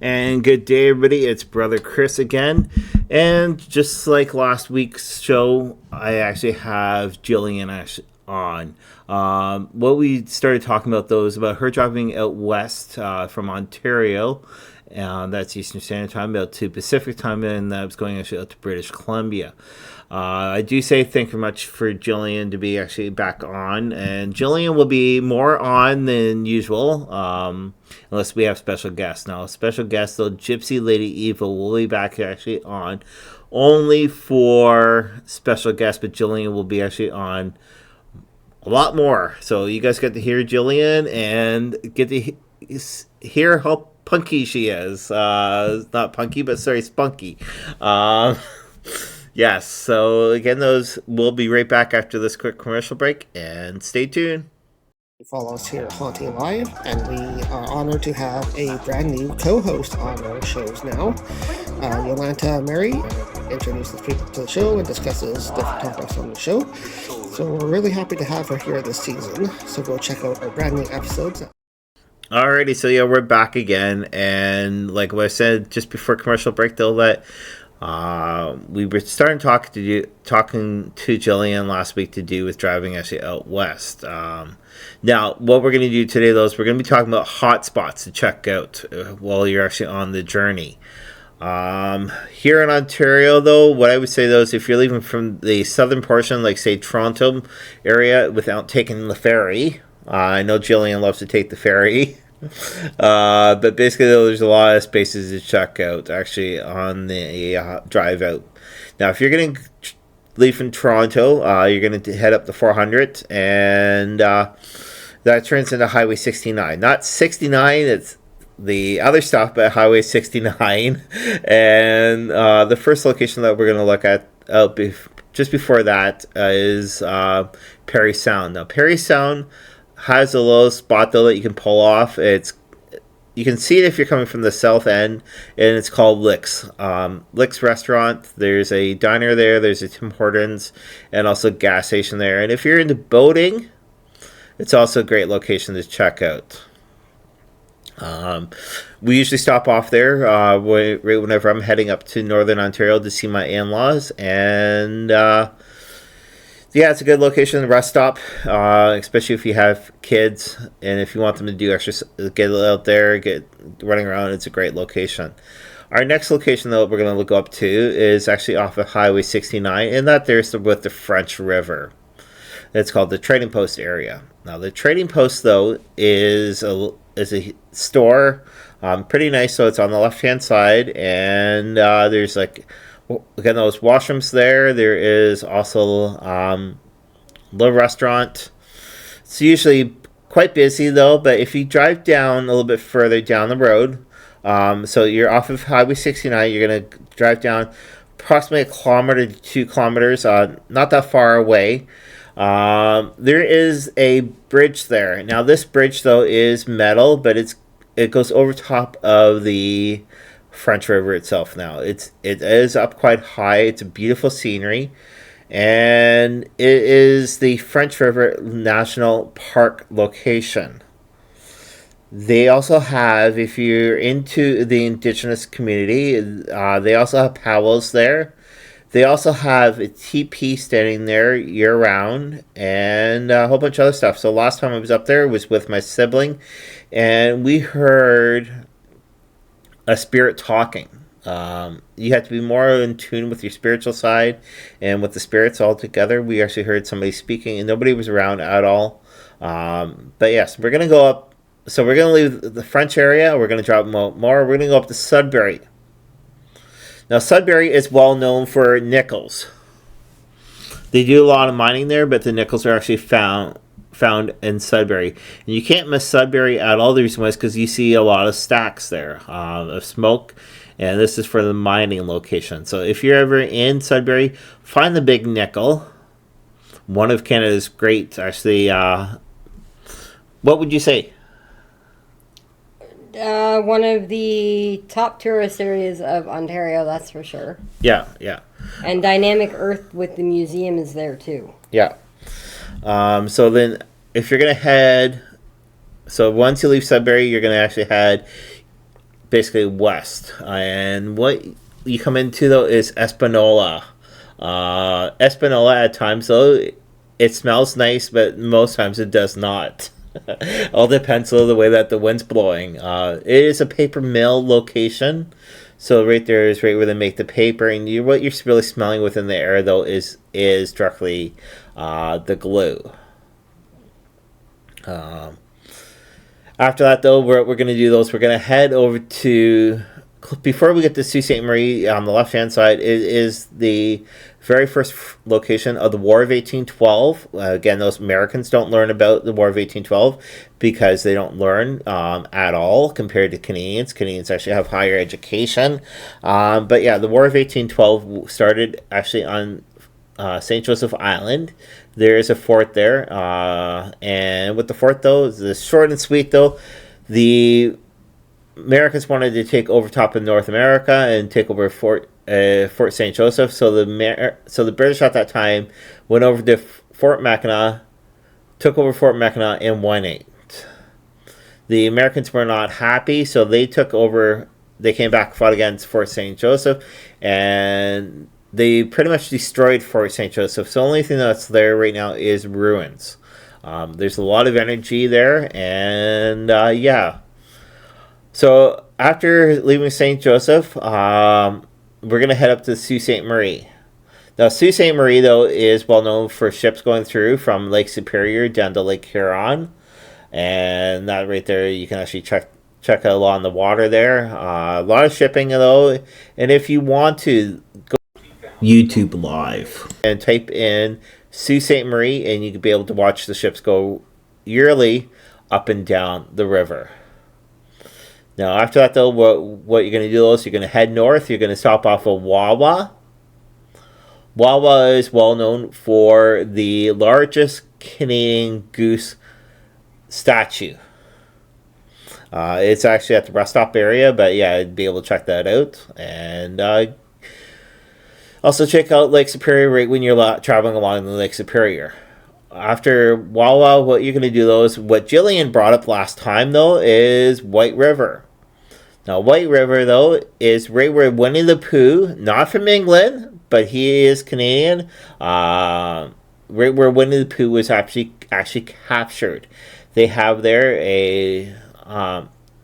And good day, everybody. It's Brother Chris again. And just like last week's show, I actually have Jillian on. What we started talking about, though, is about her driving out west from Ontario. That's Eastern Standard Time, out to Pacific Time, and that was going actually out to British Columbia. I do say thank you much for Jillian to be actually back on, and Jillian will be more on than usual, unless we have special guests. Now, special guest, though, Gypsy Lady Evil will be back actually on only for special guests, but Jillian will be actually on a lot more. So you guys get to hear Jillian and get to hear how punky she is. Not punky, but sorry, spunky. Yes, so again, those will be right back after this quick commercial break, and stay tuned. Follow us here at Haunting Live, and we are honored to have a brand new co-host on our shows now. Yolanta Mary introduces people to the show and discusses different topics on the show. So we're really happy to have her here this season. So go check out our brand new episodes. Alrighty, so yeah, we're back again, and like what I said just before commercial break, though, that we were starting talking to Jillian last week to do with driving actually out west. Now, what we're going to do today, though, is we're going to be talking about hot spots to check out while you're actually on the journey. Here in Ontario, though, what I would say, though, is if you're leaving from the southern portion, like, say, Toronto area, without taking the ferry, I know Jillian loves to take the ferry, but basically, though, there's a lot of spaces to check out, actually, on the drive out. Now, if you're going to leave from Toronto, you're going to head up the 400, and that turns into Highway 69. Not 69, it's the other stuff, but Highway 69. And the first location that we're going to look at just before that is Parry Sound. Now, Parry Sound has a little spot, though, that you can pull off. You can see it if you're coming from the south end, and it's called Licks. Licks Restaurant. There's a diner there. There's a Tim Hortons, and also a gas station there. And if you're into boating, it's also a great location to check out. We usually stop off there right whenever I'm heading up to Northern Ontario to see my in-laws, and yeah, it's a good location, the rest stop, especially if you have kids and if you want them to do extra, get out there, get running around. It's a great location. Our next location, though, we're going to go up to is actually off of Highway 69, and that there's with the French River. It's called the Trading Post area. Now, the Trading Post, though, is a store, pretty nice. So it's on the left-hand side, and there's like, again, those washrooms there. There is also a little restaurant. It's usually quite busy, though, but if you drive down a little bit further down the road, so you're off of Highway 69, you're going to drive down approximately 1 kilometer to 2 kilometers, not that far away. There is a bridge there. Now, this bridge, though, is metal, but it goes over top of the French River itself. Now it is up quite high. It's a beautiful scenery, and it is the French River National Park location. They also have, if you're into the Indigenous community, they also have powwows there. They also have a TP standing there year round, and a whole bunch of other stuff. So last time I was up there was with my sibling, and we heard a spirit talking. You have to be more in tune with your spiritual side and with the spirits all together. We actually heard somebody speaking, and nobody was around at all. But yes, we're going to go up. So we're going to leave the French area. We're going to drop more. We're going to go up to Sudbury. Now, Sudbury is well known for nickels. They do a lot of mining there, but the nickels are actually found in Sudbury. And you can't miss Sudbury at all. The reason why is because you see a lot of stacks there of smoke, and this is for the mining location. So if you're ever in Sudbury, find the big nickel. One of Canada's great, actually. What would you say? One of the top tourist areas of Ontario, that's for sure. Yeah. And Dynamic Earth with the museum is there too. Yeah. So then, if you're going to head... So once you leave Sudbury, you're going to actually head basically west. And what you come into though is Espanola. Espanola at times though it smells nice, but most times it does not. All depends on the way that the wind's blowing. It is a paper mill location, so right there is right where they make the paper, and what you're really smelling within the air though is directly the glue. After that though, what we're going to do though is we're going to head over to, before we get to Sault Ste. Marie, on the left hand side is the very first location of the War of 1812. Again, those Americans don't learn about the War of 1812 because they don't learn at all compared to Canadians. Canadians actually have higher education. But yeah, the War of 1812 started actually on St. Joseph Island. There is a fort there. And with the fort, though, the short and sweet, though, the Americans wanted to take over top of North America and take over Fort St. Joseph. So the British at that time went over to Fort Mackinac, took over Fort Mackinac in 1-8. The Americans were not happy, so they took over. They came back, fought against Fort St. Joseph, and they pretty much destroyed Fort St. Joseph. So the only thing that's there right now is ruins. There's a lot of energy there, and yeah. So after leaving St. Joseph, we're going to head up to Sault Ste. Marie. Now, Sault Ste. Marie, though, is well known for ships going through from Lake Superior down to Lake Huron. And that right there, you can actually check along the water there. A lot of shipping, though. And if you want to go YouTube Live and type in Sault Ste. Marie, and you can be able to watch the ships go yearly up and down the river. Now, after that, though, what you're going to do is you're going to head north. You're going to stop off of Wawa. Wawa is well known for the largest Canadian goose statue. It's actually at the rest stop area, but yeah, I'd be able to check that out. And also check out Lake Superior right when you're traveling along the Lake Superior. After Wawa, what you're going to do, though, is what Jillian brought up last time, though, is White River. Now, White River, though, is right where Winnie the Pooh, not from England, but he is Canadian, right where Winnie the Pooh was actually captured. They have there a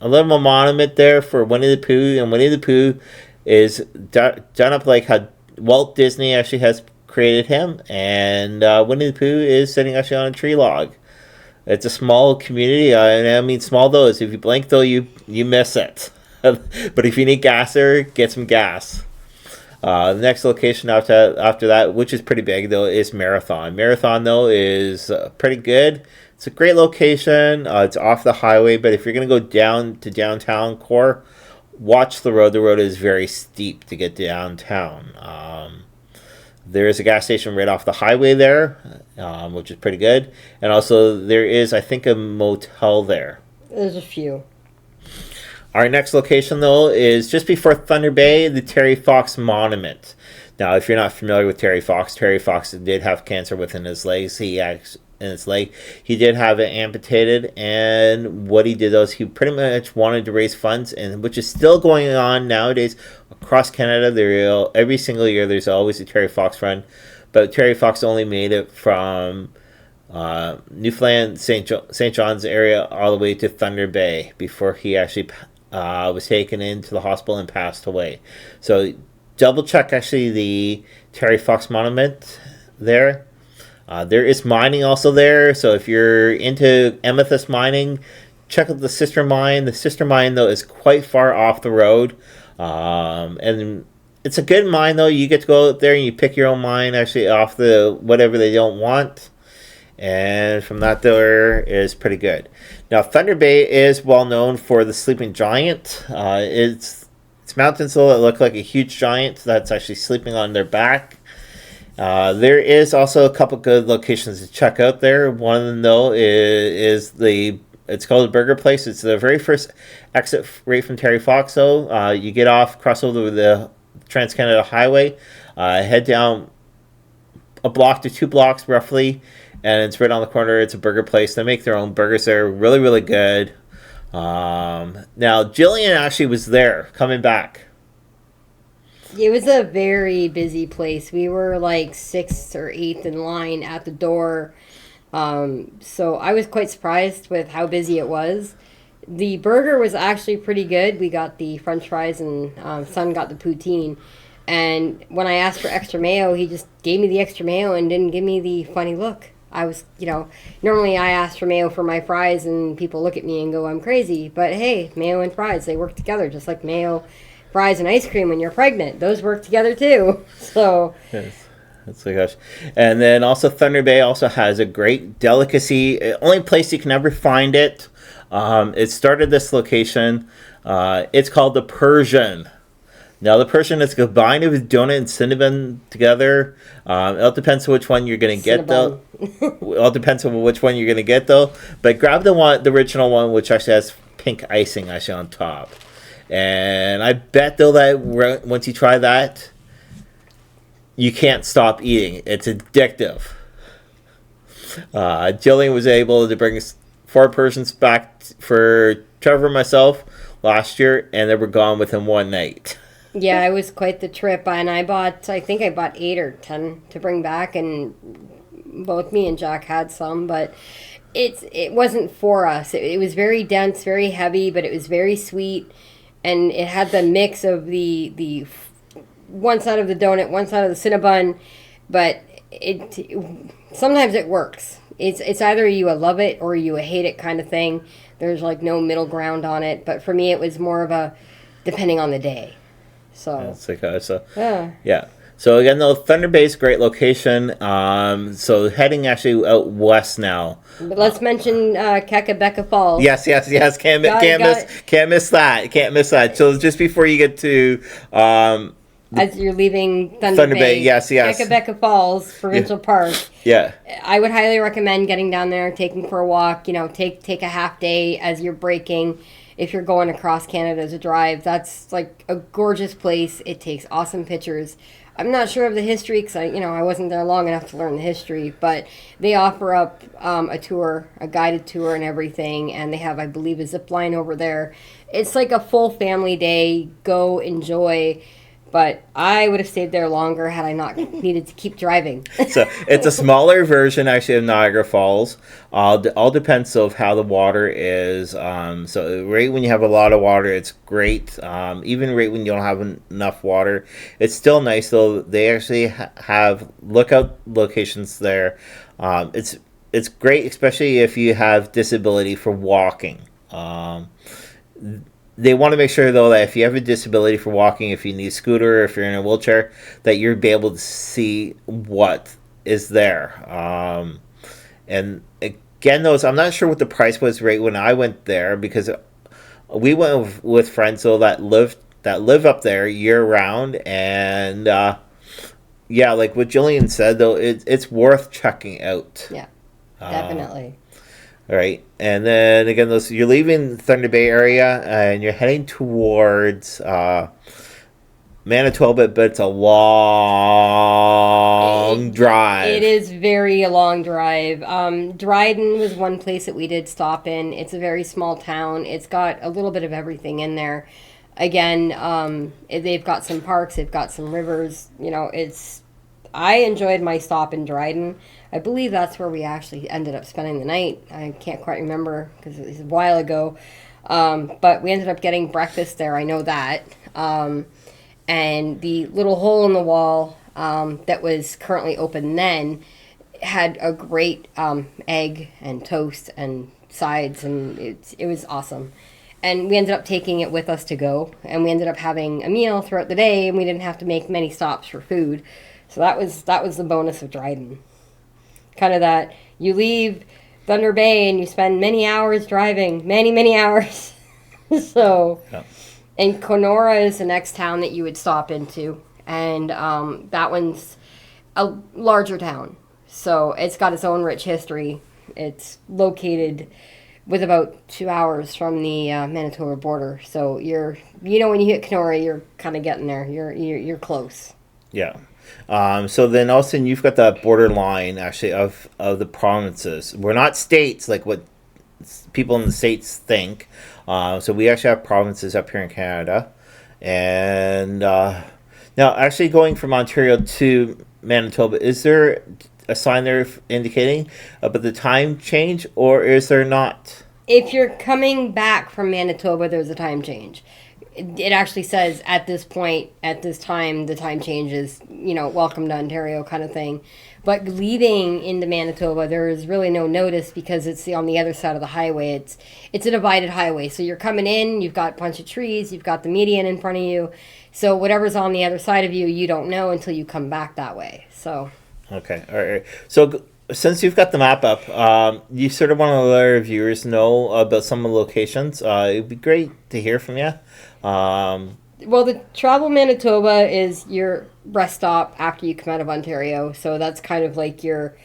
little monument there for Winnie the Pooh, and Winnie the Pooh is done up like how Walt Disney actually has created him, and Winnie the Pooh is sitting actually on a tree log. It's a small community, and I mean small though. If you blink though, you miss it. But if you need gas there, get some gas. The next location after that, which is pretty big though, is Marathon. Marathon though is pretty good. It's a great location. It's off the highway, but if you're gonna go down to downtown core, watch the road. The road is very steep to get downtown. There is a gas station right off the highway there, which is pretty good. And also there is, I think, a motel there. There's a few. Our next location, though, is just before Thunder Bay, the Terry Fox Monument. Now, if you're not familiar with Terry Fox did have cancer within his legs. He did have it amputated, and what he did was he pretty much wanted to raise funds, and which is still going on nowadays across Canada. Every single year there's always a Terry Fox run, but Terry Fox only made it from Newfoundland, St. John's area all the way to Thunder Bay before he actually was taken into the hospital and passed away. So double check actually the Terry Fox Monument there. There is mining also there, so if you're into amethyst mining, check out the sister mine. The sister mine, though, is quite far off the road, and it's a good mine, though. You get to go out there and you pick your own mine actually off the whatever they don't want, and from that there is pretty good. Now, Thunder Bay is well known for the sleeping giant. It's mountains though that look like a huge giant that's actually sleeping on their back. There is also a couple good locations to check out there. One of them though is it's called the Burger Place. It's the very first exit right from Terry Fox though. You get off, cross over the Trans-Canada Highway, head down a block to 2 blocks roughly, and it's right on the corner. It's a burger place. They make their own burgers there, really, really good. Now, Jillian actually was there coming back. It was a very busy place. We were like sixth or eighth in line at the door. So I was quite surprised with how busy it was. The burger was actually pretty good. We got the french fries and son got the poutine. And when I asked for extra mayo, he just gave me the extra mayo and didn't give me the funny look. I was, normally I ask for mayo for my fries and people look at me and go, I'm crazy. But hey, mayo and fries, they work together just like mayo, fries, and ice cream when you're pregnant. Those work together too. So. Yes. That's my gosh. And then also Thunder Bay also has a great delicacy. Only place you can ever find it. It started this location. It's called the Persian. Now the Persian is combined with donut and cinnamon together. It all depends on which one you're gonna get though. It all depends on which one you're gonna get though. But grab the original one, which actually has pink icing actually on top. And I bet though that once you try that, you can't stop eating. It's addictive. Jillian was able to bring 4 persons back for Trevor and myself last year, and they were gone within one night. Yeah, it was quite the trip, and I think I bought 8 or 10 to bring back, and both me and Jack had some, but it wasn't for us. It was very dense, very heavy, but it was very sweet, and it had the mix of the one side of the donut, one side of the Cinnabon, but sometimes it works. It's either you love it or you hate it kind of thing. There's like no middle ground on it, but for me it was more of a depending on the day. So yeah. So again, though, Thunder Bay is a great location. So heading actually out west now. But let's mention Kakabeka Falls. Yes. Can't miss that. Can't miss that. So just before you get to as you're leaving Thunder Bay, yes. Kakabeka Falls Provincial Park. Yeah. I would highly recommend getting down there, taking for a walk. Take a half day as you're breaking. If you're going across Canada to drive, that's like a gorgeous place. It takes awesome pictures. I'm not sure of the history because I wasn't there long enough to learn the history, but they offer up a tour, a guided tour and everything, and they have, I believe, a zip line over there. It's like a full family day. Go enjoy. But I would have stayed there longer had I not needed to keep driving. So it's a smaller version, actually, of Niagara Falls. All depends of how the water is. So right when you have a lot of water, it's great. Even right when you don't have enough water, it's still nice. Though they actually have lookout locations there. It's great, especially if you have disability for walking. They want to make sure, though, that if you have a disability for walking, if you need a scooter, if you're in a wheelchair, that you'll be able to see what is there. And again, though, I'm not sure what the price was right when I went there, because we went with friends though that live up there year round, and yeah, like what Jillian said, though, it's worth checking out. Yeah, definitely. All right, and then again, you're leaving Thunder Bay area and you're heading towards Manitoba, but it's a long drive. It is very a long drive. Dryden was one place that we did stop in. It's a very small town. It's got a little bit of everything in there. Again, they've got some parks, they've got some rivers. I enjoyed my stop in Dryden. I believe that's where we actually ended up spending the night. I can't quite remember because it was a while ago. But we ended up getting breakfast there. I know that. And the little hole in the wall that was currently open then had a great egg and toast and sides, and it was awesome. And we ended up taking it with us to go. And we ended up having a meal throughout the day, and we didn't have to make many stops for food. So that was the bonus of Dryden. Kind of that you leave Thunder Bay and you spend many hours driving, many hours. So, yeah. And Kenora is the next town that you would stop into, and that one's a larger town. So it's got its own rich history. It's located with about 2 hours from the Manitoba border. So when you hit Kenora, you're kind of getting there. You're close. Yeah. So then also you've got the border line actually of the provinces. We're not states like what people in the States think. So we actually have provinces up here in Canada. And now, actually going from Ontario to Manitoba, is there a sign there indicating about the time change, or is there not? If you're coming back from Manitoba, there's a time change. It actually says at this point, at this time, the time change is, welcome to Ontario kind of thing. But leaving into Manitoba, there is really no notice because it's on the other side of the highway. It's a divided highway. So you're coming in, you've got a bunch of trees, you've got the median in front of you. So whatever's on the other side of you, you don't know until you come back that way. So. Okay. All right. So since you've got the map up, you sort of want to let our viewers know about some of the locations. It'd be great to hear from you. Well, the Travel Manitoba is your rest stop after you come out of Ontario. So that's kind of like your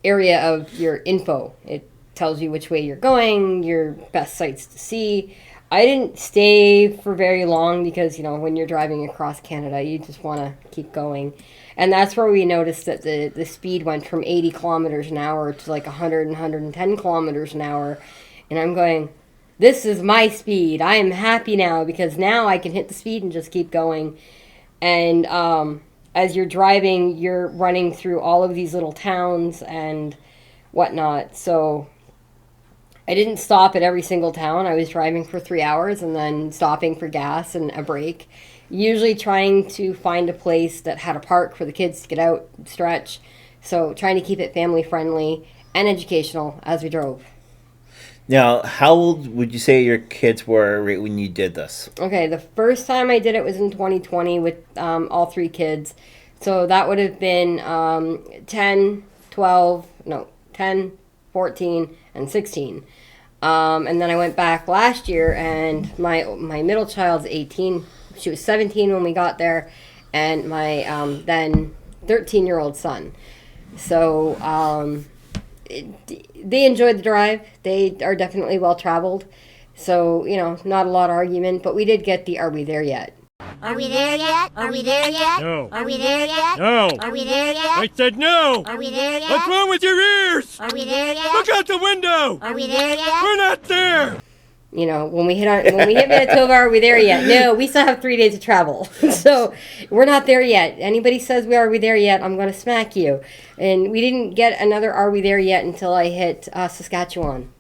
area of your info. It tells you which way you're going, your best sites to see. I didn't stay for very long because, when you're driving across Canada, you just want to keep going. And that's where we noticed that the speed went from 80 kilometers an hour to like 100 and 110 kilometers an hour. And I'm going, this is my speed. I am happy now because now I can hit the speed and just keep going. And as you're driving, you're running through all of these little towns and whatnot. So I didn't stop at every single town. I was driving for 3 hours and then stopping for gas and a break. Usually trying to find a place that had a park for the kids to get out and stretch. So trying to keep it family friendly and educational as we drove. Now, how old would you say your kids were right when you did this? Okay, the first time I did it was in 2020 with all 3 kids. So that would have been 10, 14, and 16. And then I went back last year, and my middle child's 18. She was 17 when we got there, and my then 13-year-old son. So they enjoyed the drive. They are definitely well-traveled. So, not a lot of argument, but we did get the "Are we there yet?" Are we there yet? Are we there yet? No. Are we there yet? No. Are we there yet? I said no. Are we there yet? What's wrong with your ears? Are we there yet? Look out the window. Are we there yet? We're not there. When we hit Manitoba, are we there yet? No, we still have 3 days to travel. So we're not there yet. Anybody says are we there yet, I'm going to smack you. And we didn't get another are we there yet until I hit Saskatchewan.